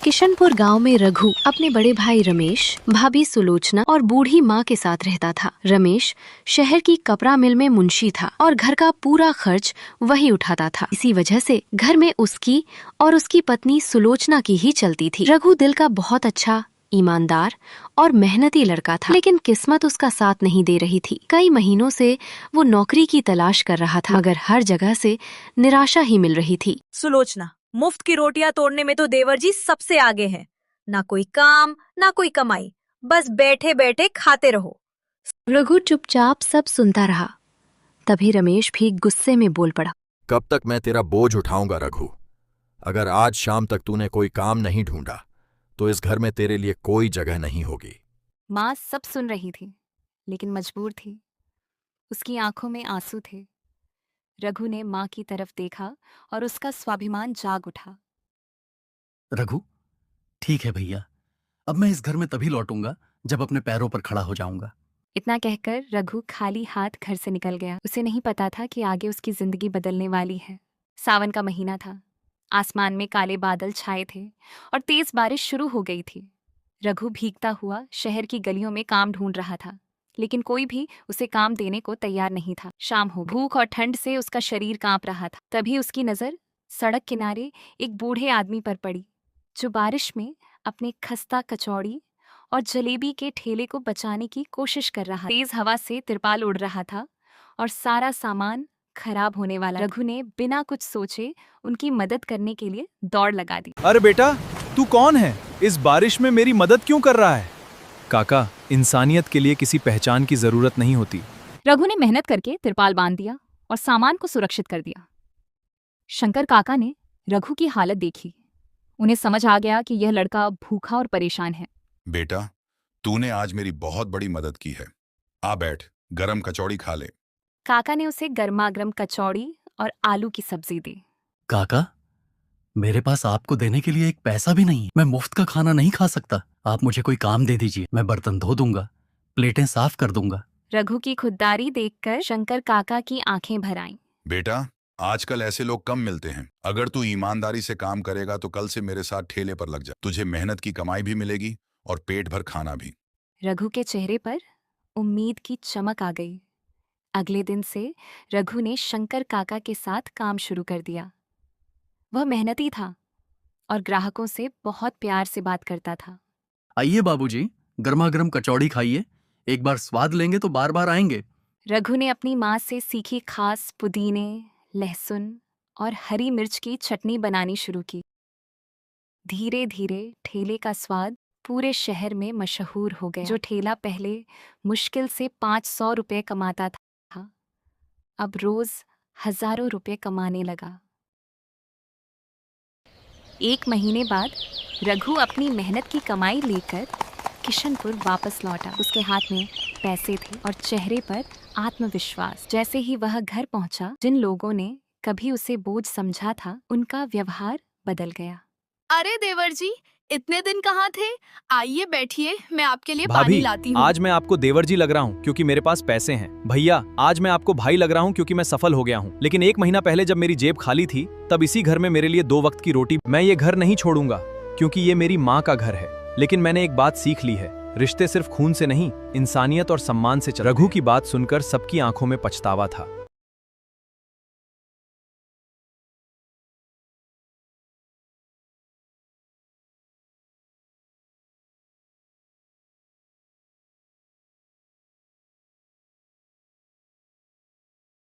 किशनपुर गांव में रघु अपने बड़े भाई रमेश, भाभी सुलोचना और बूढ़ी माँ के साथ रहता था। रमेश शहर की कपड़ा मिल में मुंशी था और घर का पूरा खर्च वही उठाता था। इसी वजह से घर में उसकी और उसकी पत्नी सुलोचना की ही चलती थी। रघु दिल का बहुत अच्छा, ईमानदार और मेहनती लड़का था, लेकिन किस्मत उसका साथ नहीं दे रही थी। कई महीनों से वो नौकरी की तलाश कर रहा था, मगर हर जगह से निराशा ही मिल रही थी। सुलोचना, मुफ्त की रोटियां तोड़ने में तो देवर जी सबसे आगे हैं। ना कोई काम, ना कोई कमाई, बस बैठे बैठे खाते रहो। रघु चुपचाप सब सुनता रहा। तभी रमेश भी गुस्से में बोल पड़ा। कब तक मैं तेरा बोझ उठाऊंगा रघु? अगर आज शाम तक तूने कोई काम नहीं ढूंढा तो इस घर में तेरे लिए कोई जगह नहीं होगी। माँ सब सुन रही थी, लेकिन मजबूर थी। उसकी आंखों में आंसू थे। रघु ने माँ की तरफ देखा और उसका स्वाभिमान जाग उठा। रघु, ठीक है भैया, अब मैं इस घर में तभी लौटूंगा जब अपने पैरों पर खड़ा हो जाऊंगा। इतना कहकर रघु खाली हाथ घर से निकल गया। उसे नहीं पता था कि आगे उसकी जिंदगी बदलने वाली है। सावन का महीना था। आसमान में काले बादल छाए थे और तेज बारिश शुरू हो गई थी। रघु भीगता हुआ शहर की गलियों में काम ढूंढ रहा था, लेकिन कोई भी उसे काम देने को तैयार नहीं था। शाम हो, भूख और ठंड से उसका शरीर कांप रहा था। तभी उसकी नजर सड़क किनारे एक बूढ़े आदमी पर पड़ी, जो बारिश में अपने खस्ता कचौड़ी और जलेबी के ठेले को बचाने की कोशिश कर रहा। तेज हवा से तिरपाल उड़ रहा था और सारा सामान खराब होने वाला। रघु ने बिना कुछ सोचे उनकी मदद करने के लिए दौड़ लगा दी। अरे बेटा, तू कौन है? इस बारिश में मेरी मदद क्यों कर रहा है? काका, इंसानियत के लिए किसी पहचान की जरूरत नहीं होती। रघु ने मेहनत करके तिरपाल बांध दिया और सामान को सुरक्षित कर दिया। शंकर काका ने रघु की हालत देखी। उन्हें समझ आ गया कि यह लड़का भूखा और परेशान है। बेटा, तूने आज मेरी बहुत बड़ी मदद की है। आ बैठ, गरम कचौड़ी खा ले। काका ने उसे गर्मागर्म कचौड़ी और आलू की सब्जी दी। काका, मेरे पास आपको देने के लिए एक पैसा भी नहीं है। मैं मुफ्त का खाना नहीं खा सकता। आप मुझे कोई काम दे दीजिए, मैं बर्तन धो दूंगा, प्लेटें साफ कर दूंगा। रघु की खुददारी देखकर शंकर काका की आंखें भर आईं। बेटा, आजकल ऐसे लोग कम मिलते हैं। अगर तू ईमानदारी से काम करेगा तो कल से मेरे साथ ठेले पर लग जा। तुझे मेहनत की कमाई भी मिलेगी और पेट भर खाना भी। रघु के चेहरे पर उम्मीद की चमक आ गई। अगले दिन से रघु ने शंकर काका के साथ काम शुरू कर दिया। वह मेहनती था और ग्राहकों से बहुत प्यार से बात करता था। आइए बाबूजी, गर्मा गर्म कचौड़ी खाइए। एक बार स्वाद लेंगे तो बार बार आएंगे। रघु ने अपनी माँ से सीखी खास पुदीने, लहसुन और हरी मिर्च की चटनी बनानी शुरू की। धीरे धीरे ठेले का स्वाद पूरे शहर में मशहूर हो गया। जो ठेला पहले मुश्किल से 500 रुपये कमाता था, अब रोज हजारों रुपये कमाने लगा। एक महीने बाद रघु अपनी मेहनत की कमाई लेकर किशनपुर वापस लौटा। उसके हाथ में पैसे थे और चेहरे पर आत्मविश्वास। जैसे ही वह घर पहुंचा, जिन लोगों ने कभी उसे बोझ समझा था, उनका व्यवहार बदल गया। अरे देवर जी, इतने दिन कहाँ थे? आइए बैठिए, मैं आपके लिए पानी भाभी, लाती हूँ। आज मैं आपको देवर जी लग रहा हूँ क्योंकि मेरे पास पैसे हैं। भैया, आज मैं आपको भाई लग रहा हूँ क्योंकि मैं सफल हो गया हूँ। लेकिन एक महीना पहले जब मेरी जेब खाली थी, तब इसी घर में मेरे लिए 2 वक्त की रोटी। मैं ये घर नहीं छोड़ूंगा क्योंकि ये मेरी माँ का घर है। लेकिन मैंने एक बात सीख ली है, रिश्ते सिर्फ खून से नहीं, इंसानियत और सम्मान से चलते हैं। रघु की बात सुनकर सबकी आंखों में पछतावा था।